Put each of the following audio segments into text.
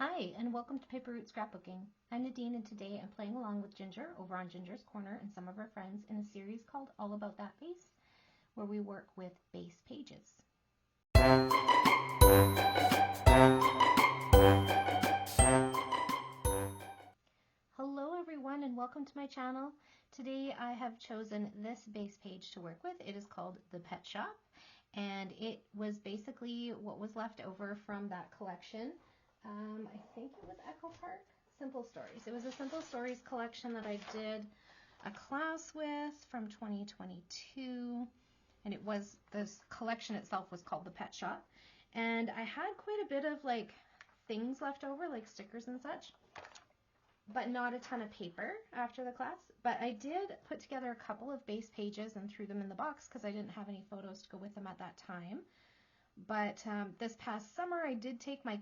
Hi, and welcome to Paper Route Scrapbooking. I'm Nadine, and today I'm playing along with Ginger over on Ginger's Corner and some of her friends in a series called All About That Base, where we work with base pages. Hello everyone, and welcome to my channel. Today I have chosen this base page to work with. It is called The Pet Shop, and it was basically what was left over from that collection. I think it was Echo Park Simple Stories. It was a Simple Stories collection that I did a class with from 2022, and it was, this collection itself was called The Pet Shop, and I had quite a bit of like things left over, like stickers and such, but not a ton of paper after the class. But I did put together a couple of base pages and threw them in the box because I didn't have any photos to go with them at that time. But this past summer, I did take my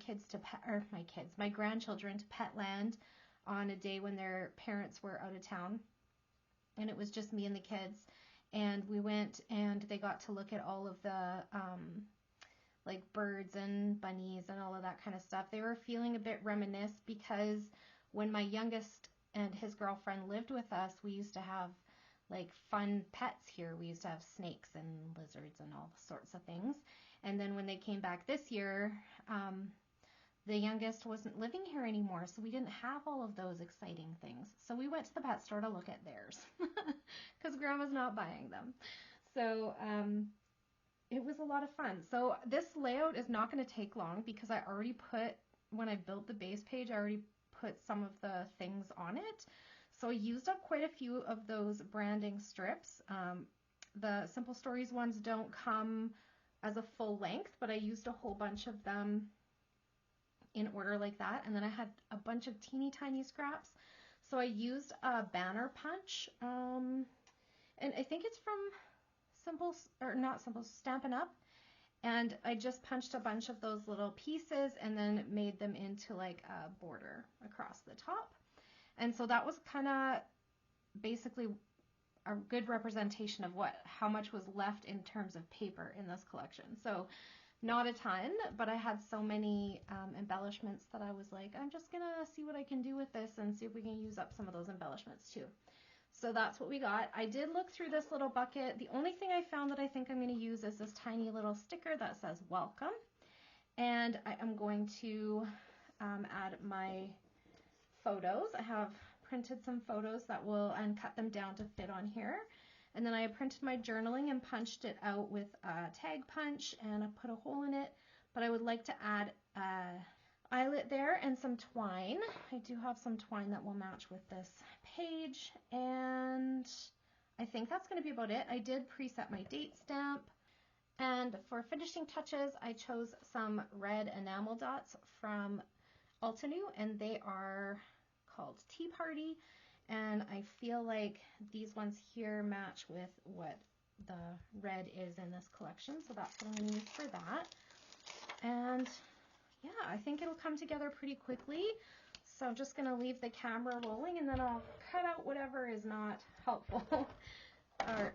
grandchildren to Petland on a day when their parents were out of town, and it was just me and the kids. And we went, and they got to look at all of the like birds and bunnies and all of that kind of stuff. They were feeling a bit reminisced because when my youngest and his girlfriend lived with us, we used to have like fun pets here. We used to have snakes and lizards and all sorts of things. And then when they came back this year, the youngest wasn't living here anymore, so we didn't have all of those exciting things. So we went to the pet store to look at theirs because Grandma's not buying them. So it was a lot of fun. So this layout is not going to take long because I already put, when I built the base page, I already put some of the things on it. So I used up quite a few of those branding strips. The Simple Stories ones don't come as a full length, but I used a whole bunch of them in order like that. And then I had a bunch of teeny tiny scraps. So I used a banner punch, and I think it's from Stampin' Up. And I just punched a bunch of those little pieces and then made them into like a border across the top. And so that was kind of basically a good representation of how much was left in terms of paper in this collection. So not a ton, but I had so many embellishments that I was like, I'm just gonna see what I can do with this and see if we can use up some of those embellishments too. So that's what we got. I did look through this little bucket. The only thing I found that I think I'm going to use is this tiny little sticker that says welcome. And I am going to add my photos. I have printed some photos and cut them down to fit on here. And then I printed my journaling and punched it out with a tag punch, and I put a hole in it. But I would like to add eyelet there and some twine. I do have some twine that will match with this page, and I think that's going to be about it. I did preset my date stamp, and for finishing touches I chose some red enamel dots from Altenew, and they are called Tea Party, and I feel like these ones here match with what the red is in this collection, so that's what I'm going to use for that. And yeah, I think it'll come together pretty quickly. So I'm just going to leave the camera rolling, and then I'll cut out whatever is not helpful or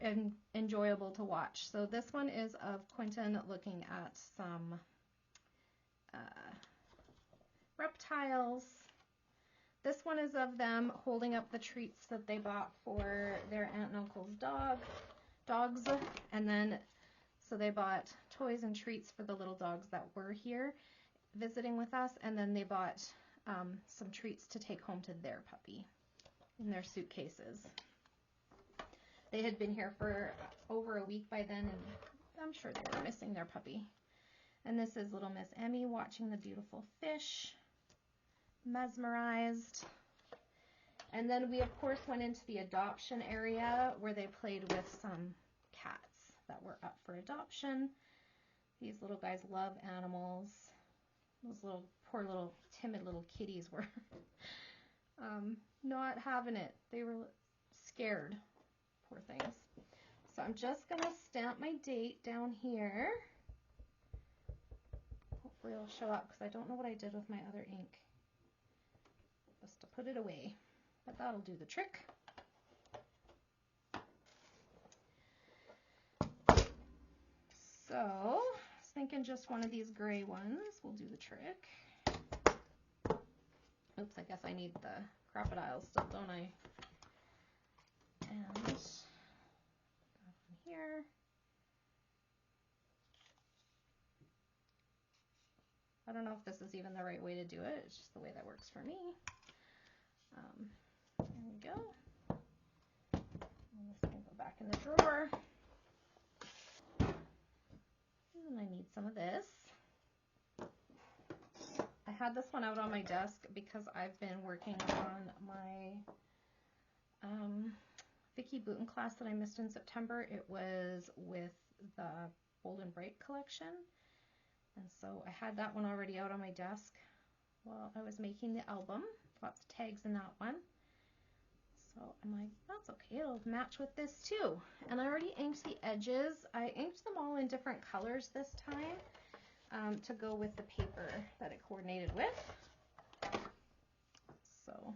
enjoyable to watch. So this one is of Quentin looking at some reptiles. This one is of them holding up the treats that they bought for their aunt and uncle's dogs. And then, so they bought toys and treats for the little dogs that were here visiting with us, and then they bought some treats to take home to their puppy in their suitcases. They had been here for over a week by then, and I'm sure they were missing their puppy. And this is little Miss Emmy watching the beautiful fish, mesmerized. And then we of course went into the adoption area where they played with some cats that were up for adoption. These little guys love animals. Those little poor little timid little kitties were not having it. They were scared, poor things. So I'm just gonna stamp my date down here. Hopefully it'll show up because I don't know what I did with my other ink. Just to put it away, but that'll do the trick. So I was thinking just one of these gray ones will do the trick. Oops, I guess I need the crocodile still, don't I? And here. I don't know if this is even the right way to do it. It's just the way that works for me. There we go. And this can go back in the drawer. And I need some of this. I had this one out on my desk because I've been working on my Vicki Boutin class that I missed in September. It was with the Bold and Bright collection. And so I had that one already out on my desk while I was making the album. Lots of tags in that one. So I'm like, that's okay, it'll match with this too. And I already inked the edges. I inked them all in different colors this time to go with the paper that it coordinated with. So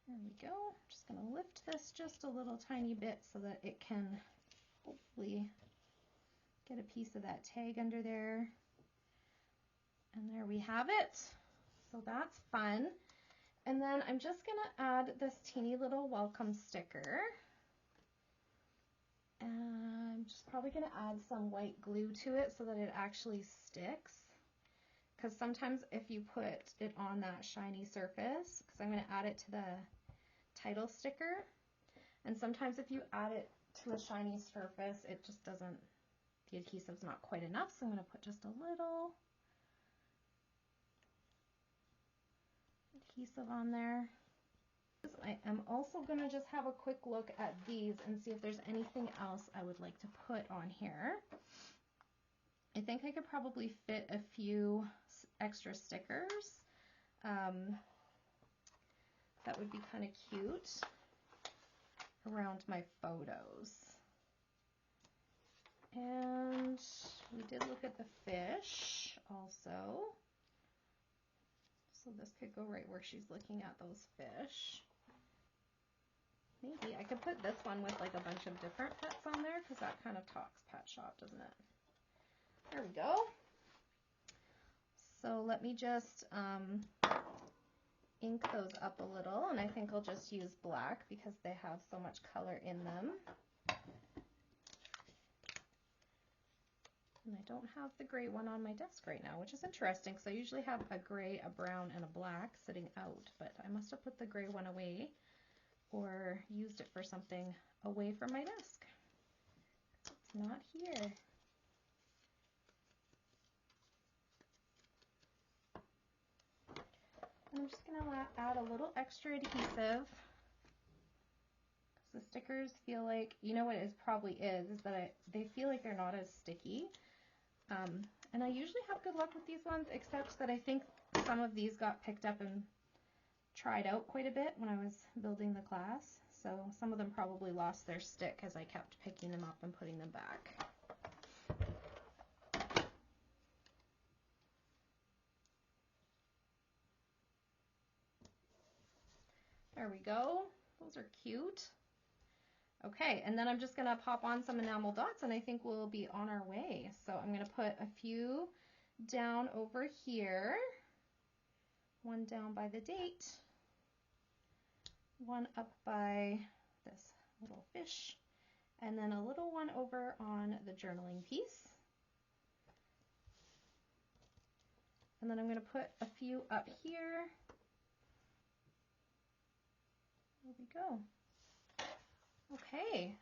there we go. I'm just going to lift this just a little tiny bit so that it can hopefully get a piece of that tag under there. And there we have it. So that's fun. And then I'm just going to add this teeny little welcome sticker. And I'm just probably going to add some white glue to it so that it actually sticks. Because sometimes if you put it on that shiny surface, because I'm going to add it to the title sticker, and sometimes if you add it to a shiny surface, it just doesn't, the adhesive's not quite enough, so I'm going to put just a little adhesive on there. I am also going to just have a quick look at these and see if there's anything else I would like to put on here. I think I could probably fit a few extra stickers. That would be kind of cute around my photos. And we did look at the fish also. So this could go right where she's looking at those fish. Maybe I could put this one with like a bunch of different pets on there because that kind of talks pet shop, doesn't it? There we go. So let me just ink those up a little, and I think I'll just use black because they have so much color in them. And I don't have the gray one on my desk right now, which is interesting because I usually have a gray, a brown, and a black sitting out, but I must have put the gray one away or used it for something away from my desk. It's not here. I'm just going to add a little extra adhesive because the stickers feel like, you know what it probably is that they feel like they're not as sticky. And I usually have good luck with these ones, except that I think some of these got picked up and tried out quite a bit when I was building the class. So some of them probably lost their stick as I kept picking them up and putting them back. There we go. Those are cute. Okay, and then I'm just going to pop on some enamel dots and I think we'll be on our way. So I'm going to put a few down over here. One down by the date. One up by this little fish. And then a little one over on the journaling piece. And then I'm going to put a few up here. There we go. Okay,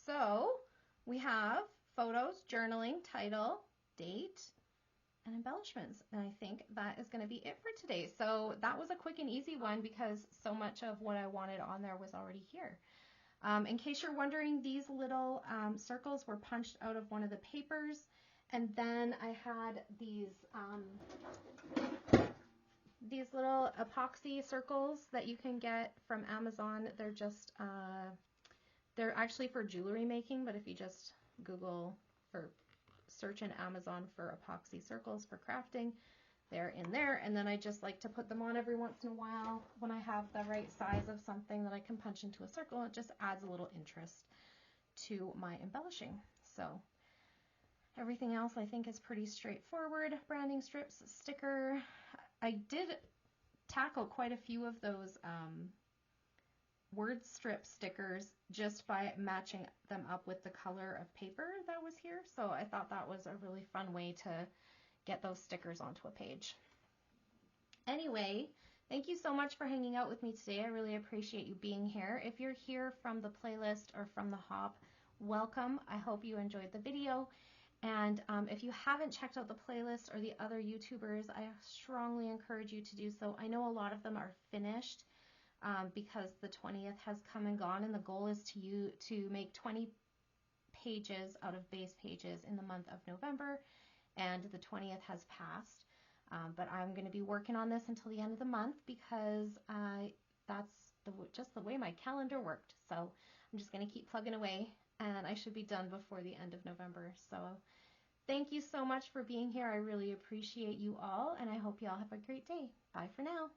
so we have photos, journaling, title, date, and embellishments. And I think that is going to be it for today. So that was a quick and easy one because so much of what I wanted on there was already here. In case you're wondering, these little circles were punched out of one of the papers. And then I had these little epoxy circles that you can get from Amazon. They're just, they're actually for jewelry making, but if you just Google or search in Amazon for epoxy circles for crafting, they're in there. And then I just like to put them on every once in a while when I have the right size of something that I can punch into a circle. It just adds a little interest to my embellishing. So everything else I think is pretty straightforward. Branding strips, sticker. I did tackle quite a few of those word strip stickers just by matching them up with the color of paper that was here. So I thought that was a really fun way to get those stickers onto a page. Anyway, thank you so much for hanging out with me today. I really appreciate you being here. If you're here from the playlist or from the hop, welcome. I hope you enjoyed the video. And if you haven't checked out the playlist or the other YouTubers, I strongly encourage you to do so. I know a lot of them are finished because the 20th has come and gone, and the goal is to make 20 pages out of base pages in the month of November, and the 20th has passed. But I'm going to be working on this until the end of the month because that's just the way my calendar worked. So I'm just going to keep plugging away, and I should be done before the end of November. So thank you so much for being here. I really appreciate you all, and I hope you all have a great day. Bye for now.